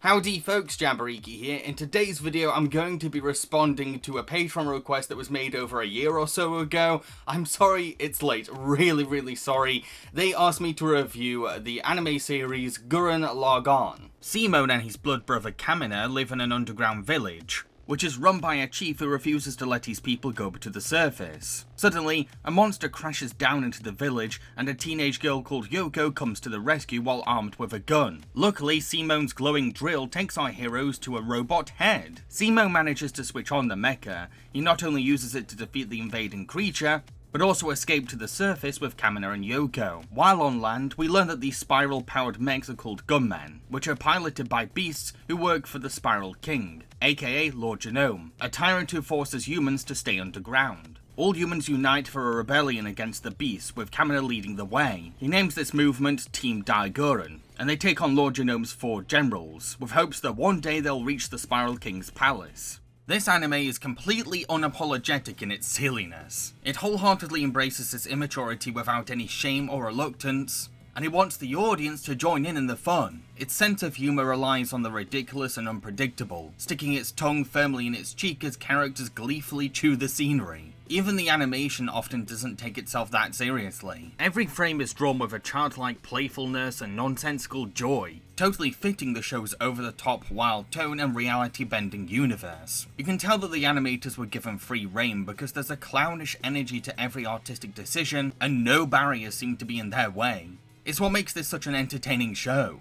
Howdy folks, Jambareeqi here. In today's video I'm going to be responding to a Patron request that was made over a year or so ago. I'm sorry it's late, really sorry. They asked me to review the anime series Gurren Lagann. Simon and his blood brother Camina live in an underground village, which is run by a chief who refuses to let his people go to the surface. Suddenly, a monster crashes down into the village and a teenage girl called Yoko comes to the rescue while armed with a gun. Luckily, Simon's glowing drill takes our heroes to a robot head. Simon manages to switch on the mecha. He not only uses it to defeat the invading creature, but also escape to the surface with Camina and Yoko. While on land, we learn that these spiral-powered mechs are called gunmen, which are piloted by beasts who work for the Spiral King, aka Lord Jenonen, a tyrant who forces humans to stay underground. All humans unite for a rebellion against the beasts, with Camina leading the way. He names this movement Team Gurren, and they take on Lord Jenonen's 4 generals, with hopes that one day they'll reach the Spiral King's palace. This anime is completely unapologetic in its silliness. It wholeheartedly embraces its immaturity without any shame or reluctance, and it wants the audience to join in the fun. Its sense of humour relies on the ridiculous and unpredictable, sticking its tongue firmly in its cheek as characters gleefully chew the scenery. Even the animation often doesn't take itself that seriously. Every frame is drawn with a childlike playfulness and nonsensical joy, totally fitting the show's over-the-top wild tone and reality-bending universe. You can tell that the animators were given free rein because there's a clownish energy to every artistic decision and no barriers seem to be in their way. It's what makes this such an entertaining show.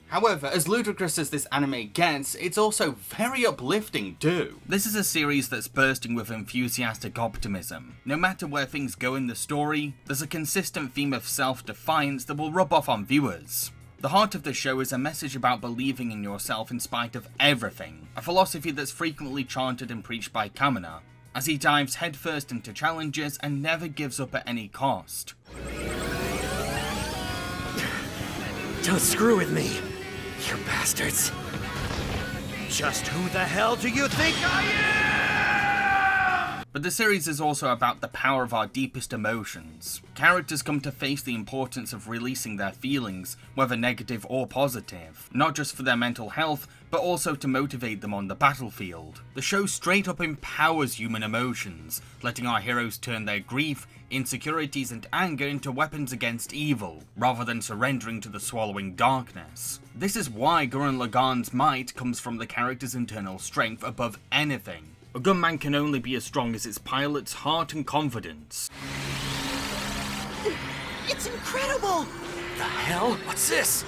However, as ludicrous as this anime gets, it's also very uplifting too. This is a series that's bursting with enthusiastic optimism. No matter where things go in the story, there's a consistent theme of self-defiance that will rub off on viewers. The heart of the show is a message about believing in yourself in spite of everything, a philosophy that's frequently chanted and preached by Camina, as he dives headfirst into challenges and never gives up at any cost. Don't screw with me, you bastards. Just who the hell do you think I am? But the series is also about the power of our deepest emotions. Characters come to face the importance of releasing their feelings, whether negative or positive, not just for their mental health, but also to motivate them on the battlefield. The show straight up empowers human emotions, letting our heroes turn their grief, insecurities and anger into weapons against evil, rather than surrendering to the swallowing darkness. This is why Gurren Lagann's might comes from the character's internal strength above anything. A gunman can only be as strong as its pilot's heart and confidence. It's incredible! The hell? What's this?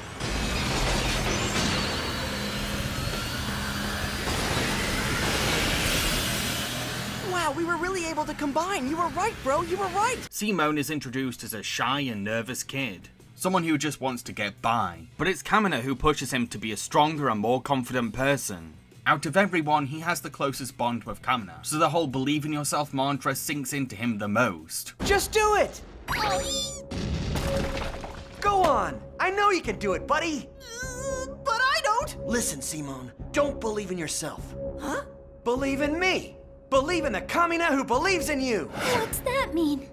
Wow, we were really able to combine. You were right, bro. You were right. Simon is introduced as a shy and nervous kid, someone who just wants to get by. But it's Camina who pushes him to be a stronger and more confident person. Out of everyone, he has the closest bond with Camina, so the whole believe in yourself mantra sinks into him the most. Just do it! Go on! I know you can do it, buddy! But I don't! Listen, Simon, don't believe in yourself. Huh? Believe in me! Believe in the Camina who believes in you! What's that mean?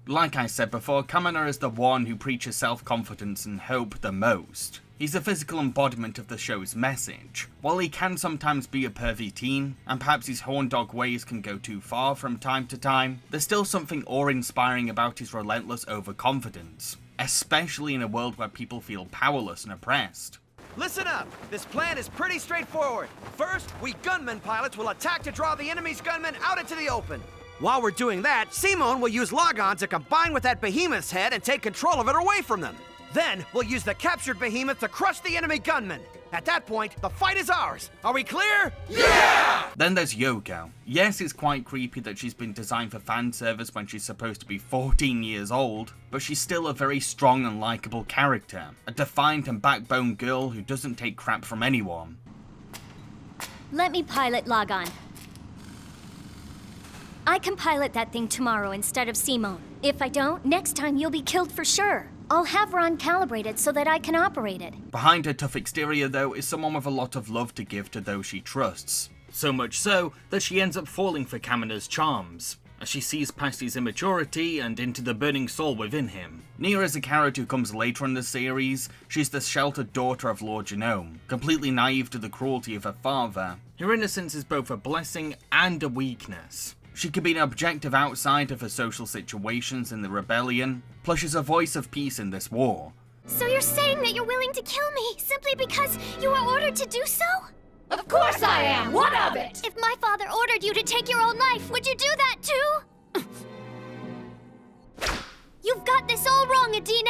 Like I said before, Camina is the one who preaches self-confidence and hope the most. He's the physical embodiment of the show's message. While he can sometimes be a pervy teen, and perhaps his horn dog ways can go too far from time to time, there's still something awe-inspiring about his relentless overconfidence, especially in a world where people feel powerless and oppressed. Listen up! This plan is pretty straightforward. First, we gunmen pilots will attack to draw the enemy's gunmen out into the open. While we're doing that, Simon will use Lagann to combine with that behemoth's head and take control of it away from them. Then, we'll use the captured behemoth to crush the enemy gunmen. At that point, the fight is ours. Are we clear? Yeah! Then there's Yoko. Yes, it's quite creepy that she's been designed for fan service when she's supposed to be 14 years old, but she's still a very strong and likable character. A defiant and backbone girl who doesn't take crap from anyone. Let me pilot Lagann. I can pilot that thing tomorrow instead of Simon. If I don't, next time you'll be killed for sure. I'll have Ron calibrated so that I can operate it. Behind her tough exterior though is someone with a lot of love to give to those she trusts. So much so that she ends up falling for Camina's charms. as she sees past his immaturity and into the burning soul within him. Nia is a character who comes later in the series. She's the sheltered daughter of Lord Jenonen, completely naive to the cruelty of her father. Her innocence is both a blessing and a weakness. She can be an objective outside of her social situations in the rebellion, plus she's a voice of peace in this war. So you're saying that you're willing to kill me simply because you were ordered to do so? Of course I am! What of it? If my father ordered you to take your own life, would you do that too? You've got this all wrong, Adine.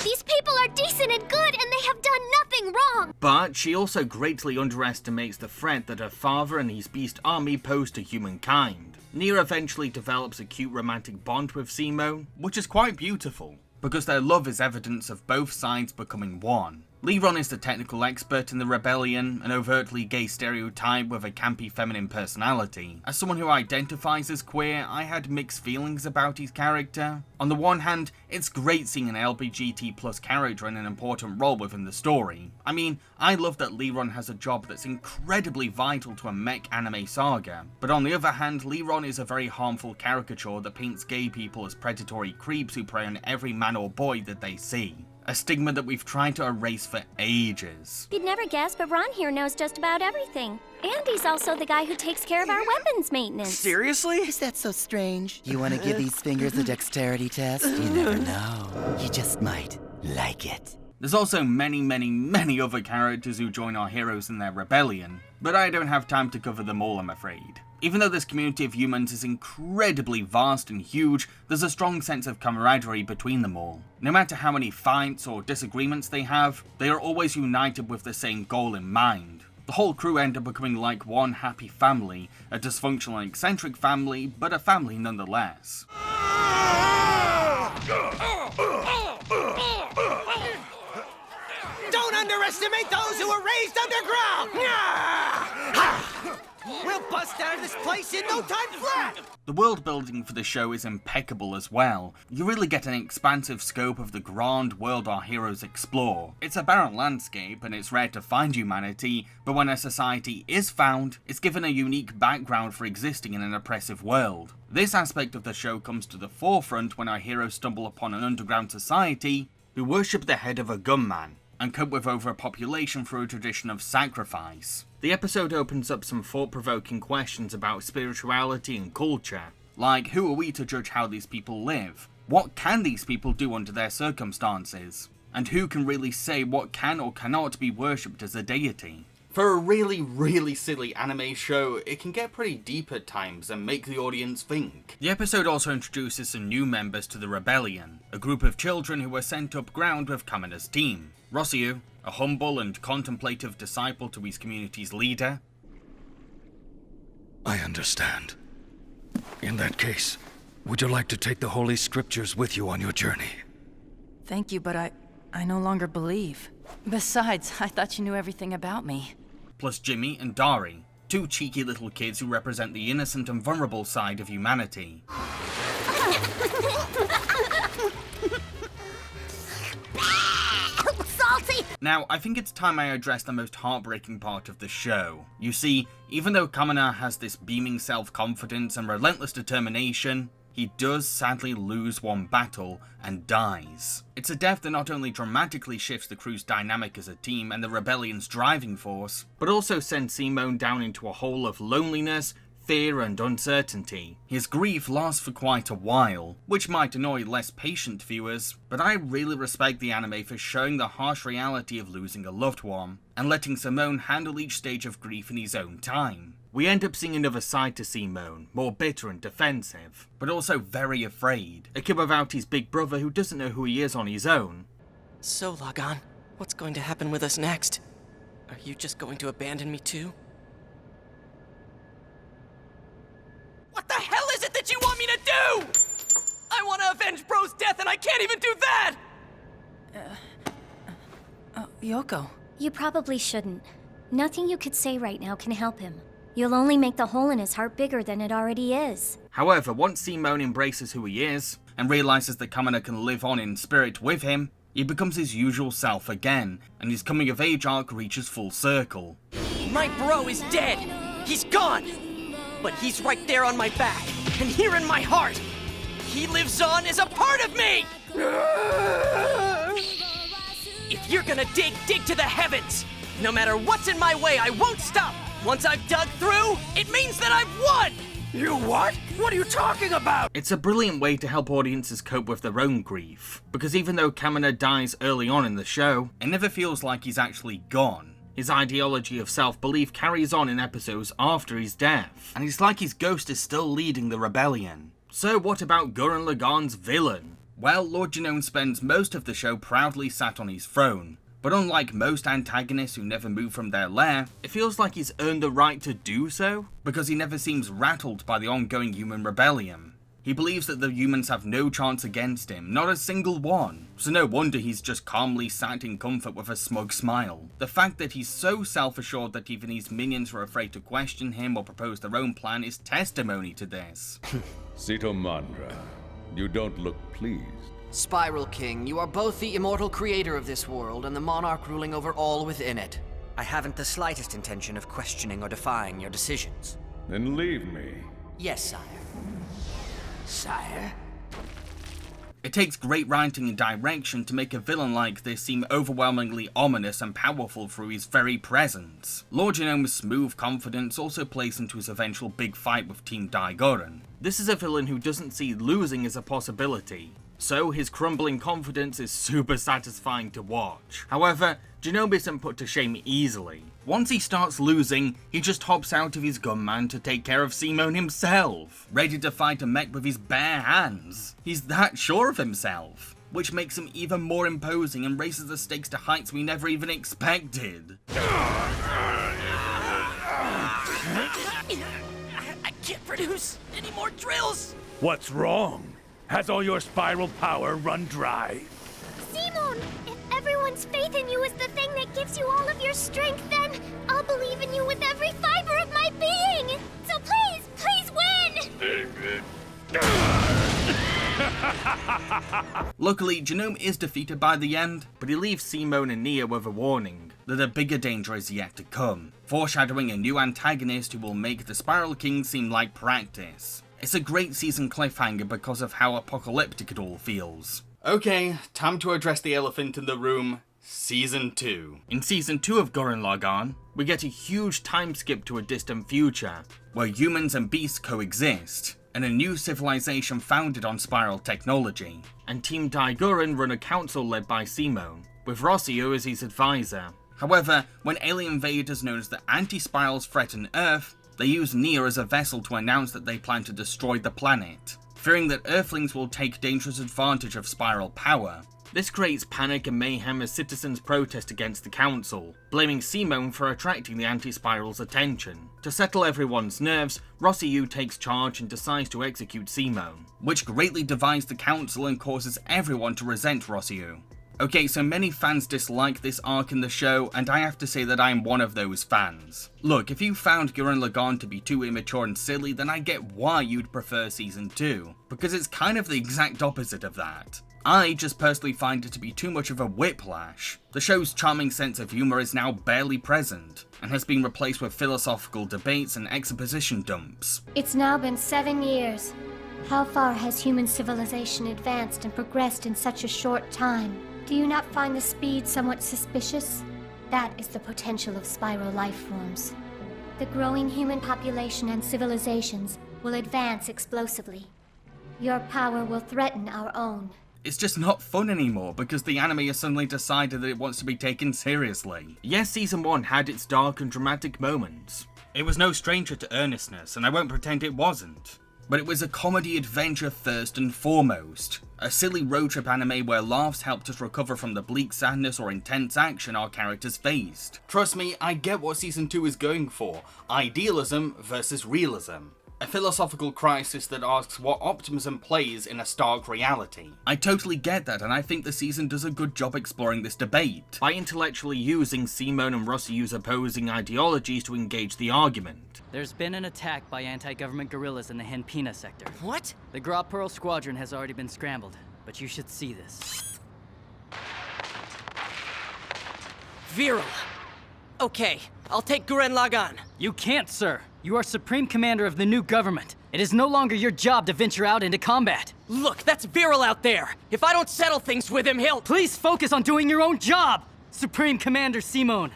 These people are decent and good, and they have done nothing wrong. But she also greatly underestimates the threat that her father and his beast army pose to humankind. Nia eventually develops a cute romantic bond with Simone, which is quite beautiful, because their love is evidence of both sides becoming one. Liron is the technical expert in the rebellion, an overtly gay stereotype with a campy feminine personality. As someone who identifies as queer, I had mixed feelings about his character. On the one hand, it's great seeing an LGBT+ character in an important role within the story. I mean, I love that Liron has a job that's incredibly vital to a mech anime saga. But on the other hand, Liron is a very harmful caricature that paints gay people as predatory creeps who prey on every man or boy that they see. A stigma that we've tried to erase for ages. You'd never guess, but Ron here knows just about everything. And he's also the guy who takes care of our weapons maintenance. Seriously? Is that so strange? You want to give these fingers a dexterity test? You never know. You just might like it. There's also many other characters who join our heroes in their rebellion, but I don't have time to cover them all, I'm afraid. Even though this community of humans is incredibly vast and huge, there's a strong sense of camaraderie between them all. No matter how many fights or disagreements they have, they are always united with the same goal in mind. The whole crew end up becoming like one happy family, a dysfunctional and eccentric family, but a family nonetheless. Don't underestimate those who were raised underground! We'll bust out of this place in no time flat! The world building for the show is impeccable as well. You really get an expansive scope of the grand world our heroes explore. It's a barren landscape and it's rare to find humanity, but when a society is found, it's given a unique background for existing in an oppressive world. This aspect of the show comes to the forefront when our heroes stumble upon an underground society who worship the head of a gunman and cope with overpopulation through a tradition of sacrifice. The episode opens up some thought-provoking questions about spirituality and culture, like who are we to judge how these people live? What can these people do under their circumstances? And who can really say what can or cannot be worshipped as a deity? For a really silly anime show, it can get pretty deep at times and make the audience think. The episode also introduces some new members to the rebellion, a group of children who were sent up ground with Kamina's team. Rossiu, a humble and contemplative disciple to his community's leader. I understand. In that case, would you like to take the Holy Scriptures with you on your journey? Thank you, but I no longer believe. Besides, I thought you knew everything about me. Plus Jimmy and Dari, two cheeky little kids who represent the innocent and vulnerable side of humanity. Salty! Now, I think it's time I address the most heartbreaking part of the show. You see, even though Kamina has this beaming self-confidence and relentless determination, he does sadly lose one battle and dies. It's a death that not only dramatically shifts the crew's dynamic as a team and the rebellion's driving force, but also sends Simone down into a hole of loneliness, fear and uncertainty. His grief lasts for quite a while, which might annoy less patient viewers, but I really respect the anime for showing the harsh reality of losing a loved one, and letting Simone handle each stage of grief in his own time. We end up seeing another side to Simone, more bitter and defensive, but also very afraid. A kid without his big brother who doesn't know who he is on his own. So, Lagann, what's going to happen with us next? Are you just going to abandon me too? What the hell is it that you want me to do? I want to avenge Bro's death and I can't even do that! Yoko. You probably shouldn't. Nothing you could say right now can help him. You'll only make the hole in his heart bigger than it already is. However, once Simone embraces who he is, and realizes that Kamina can live on in spirit with him, he becomes his usual self again, and his coming-of-age arc reaches full circle. My bro is dead! He's gone! But he's right there on my back! and here in my heart, he lives on as a part of me! If you're gonna dig to the heavens! No matter what's in my way, I won't stop! Once I've dug through, it means that I've won! You what? What are you talking about? It's a brilliant way to help audiences cope with their own grief, because even though Camaraderie dies early on in the show, it never feels like he's actually gone. His ideology of self-belief carries on in episodes after his death, and it's like his ghost is still leading the rebellion. So what about Gurren Lagann's villain? Well, Lord Jenonen spends most of the show proudly sat on his throne, but unlike most antagonists who never move from their lair, it feels like he's earned the right to do so, because he never seems rattled by the ongoing human rebellion. He believes that the humans have no chance against him, not a single one, so no wonder he's just calmly sat in comfort with a smug smile. The fact that he's so self-assured that even his minions are afraid to question him or propose their own plan is testimony to this. Sito Mandra, you don't look pleased. Spiral King, you are both the immortal creator of this world and the monarch ruling over all within it. I haven't the slightest intention of questioning or defying your decisions. Then leave me. Yes, sire. Sire? It takes great writing and direction to make a villain like this seem overwhelmingly ominous and powerful through his very presence. Lord Jenonen's smooth confidence also plays into his eventual big fight with Team Daigoren. This is a villain who doesn't see losing as a possibility, so his crumbling confidence is super satisfying to watch. However, Jenonen isn't put to shame easily. Once he starts losing, he just hops out of his gunman to take care of Simone himself, ready to fight a mech with his bare hands. He's that sure of himself, which makes him even more imposing and raises the stakes to heights we never even expected. I can't produce any more drills! What's wrong? Has all your spiral power run dry? Simone, if everyone's faith in you is the thing that gives you all of your strength, then I'll believe in you with every fiber of my being! So please win! Luckily, Jenonen is defeated by the end, but he leaves Simone and Nia with a warning that a bigger danger is yet to come, foreshadowing a new antagonist who will make the Spiral King seem like practice. It's a great season cliffhanger because of how apocalyptic it all feels. Okay, time to address the elephant in the room. Season 2. In Season 2 of Gurren Lagann, we get a huge time skip to a distant future, where humans and beasts coexist, and a new civilization founded on spiral technology. And Team Daigoren run a council led by Simone, with Rossio as his advisor. However, when alien invaders known as the Anti-Spirals threaten Earth, they use Nia as a vessel to announce that they plan to destroy the planet, fearing that Earthlings will take dangerous advantage of spiral power. This creates panic and mayhem as citizens protest against the council, blaming Simone for attracting the Anti-Spirals' attention. To settle everyone's nerves, Rossio takes charge and decides to execute Simone, which greatly divides the council and causes everyone to resent Rossio. Okay, so many fans dislike this arc in the show, and I have to say that I am one of those fans. Look, if you found Gurren Lagann to be too immature and silly, then I get why you'd prefer Season 2, because it's kind of the exact opposite of that. I just personally find it to be too much of a whiplash. The show's charming sense of humour is now barely present, and has been replaced with philosophical debates and exposition dumps. It's now been 7 years. How far has human civilization advanced and progressed in such a short time? Do you not find the speed somewhat suspicious? That is the potential of spiral life forms. The growing human population and civilizations will advance explosively. Your power will threaten our own. It's just not fun anymore because the anime has suddenly decided that it wants to be taken seriously. Yes, Season 1 had its dark and dramatic moments. It was no stranger to earnestness, and I won't pretend it wasn't. But it was a comedy adventure first and foremost. A silly road trip anime where laughs helped us recover from the bleak sadness or intense action our characters faced. Trust me, I get what Season 2 is going for. Idealism versus realism. A philosophical crisis that asks what optimism plays in a stark reality. I totally get that, and I think the season does a good job exploring this debate, by intellectually using Simone and Rossio's opposing ideologies to engage the argument. There's been an attack by anti-government guerrillas in the Henpina sector. What? The Gra Pearl squadron has already been scrambled, but you should see this. Viral. Okay, I'll take Gurren Lagann. You can't, sir. You are Supreme Commander of the new government. It is no longer your job to venture out into combat. Look, that's Viral out there. If I don't settle things with him, he'll... Please focus on doing your own job, Supreme Commander Simone.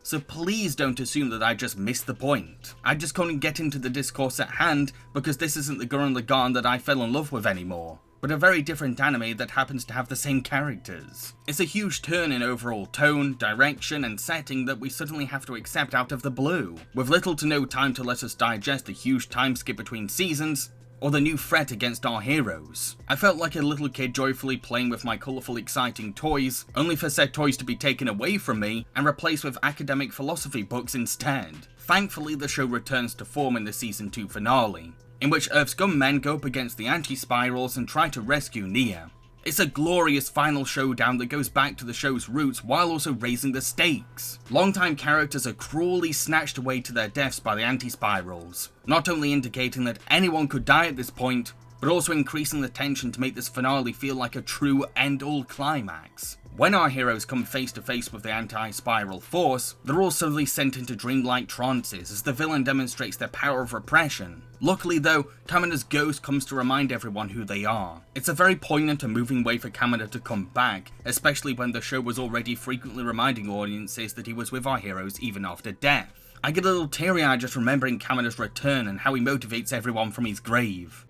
So please don't assume that I just missed the point. I just couldn't get into the discourse at hand because this isn't the Gurren Lagann that I fell in love with anymore, but a very different anime that happens to have the same characters. It's a huge turn in overall tone, direction, and setting that we suddenly have to accept out of the blue, with little to no time to let us digest the huge time skip between seasons, or the new threat against our heroes. I felt like a little kid joyfully playing with my colourful, exciting toys, only for said toys to be taken away from me and replaced with academic philosophy books instead. Thankfully, the show returns to form in the Season 2 finale, in which Earth's gunmen go up against the anti-spirals and try to rescue Nia. It's a glorious final showdown that goes back to the show's roots while also raising the stakes. Longtime characters are cruelly snatched away to their deaths by the anti-spirals, not only indicating that anyone could die at this point, but also increasing the tension to make this finale feel like a true end-all climax. When our heroes come face to face with the anti-spiral force, they're all suddenly sent into dreamlike trances as the villain demonstrates their power of repression. Luckily though, Kamina's ghost comes to remind everyone who they are. It's a very poignant and moving way for Kamina to come back, especially when the show was already frequently reminding audiences that he was with our heroes even after death. I get a little teary-eyed just remembering Kamina's return and how he motivates everyone from his grave.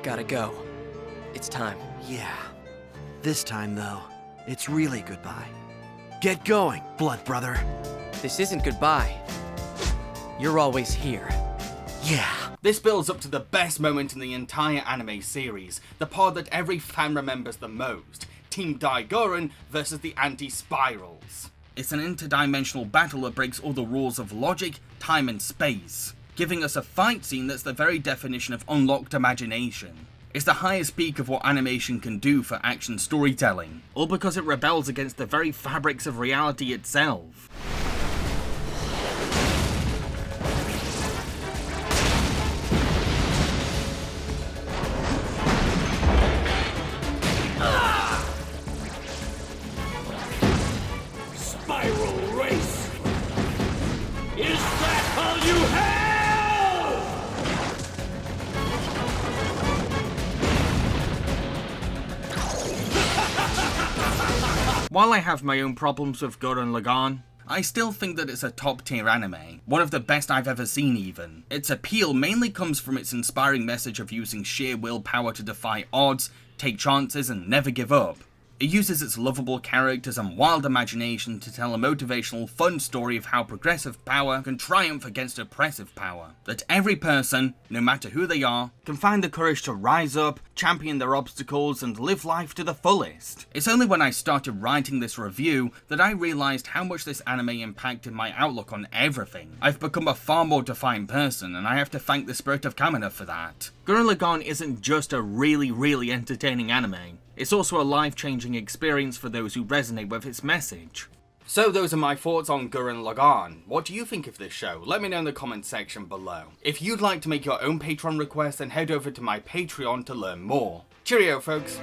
Gotta go. It's time. Yeah. This time, though, it's really goodbye. Get going, blood brother. This isn't goodbye. You're always here. Yeah. This builds up to the best moment in the entire anime series, the part that every fan remembers the most, Team Daigoren versus the anti-spirals. It's an interdimensional battle that breaks all the rules of logic, time and space, giving us a fight scene that's the very definition of unlocked imagination. It's the highest peak of what animation can do for action storytelling, all because it rebels against the very fabrics of reality itself. Spiral race! Is that all you have? While I have my own problems with Gurren Lagann, I still think that it's a top tier anime, one of the best I've ever seen even. Its appeal mainly comes from its inspiring message of using sheer willpower to defy odds, take chances and never give up. It uses its lovable characters and wild imagination to tell a motivational, fun story of how progressive power can triumph against oppressive power. That every person, no matter who they are, can find the courage to rise up, champion their obstacles, and live life to the fullest. It's only when I started writing this review that I realised how much this anime impacted my outlook on everything. I've become a far more defined person, and I have to thank the spirit of Kamina for that. Gurren Lagann isn't just a really entertaining anime. It's also a life-changing experience for those who resonate with its message. So those are my thoughts on Gurren Lagann. What do you think of this show? Let me know in the comment section below. If you'd like to make your own Patreon request, then head over to my Patreon to learn more. Cheerio, folks.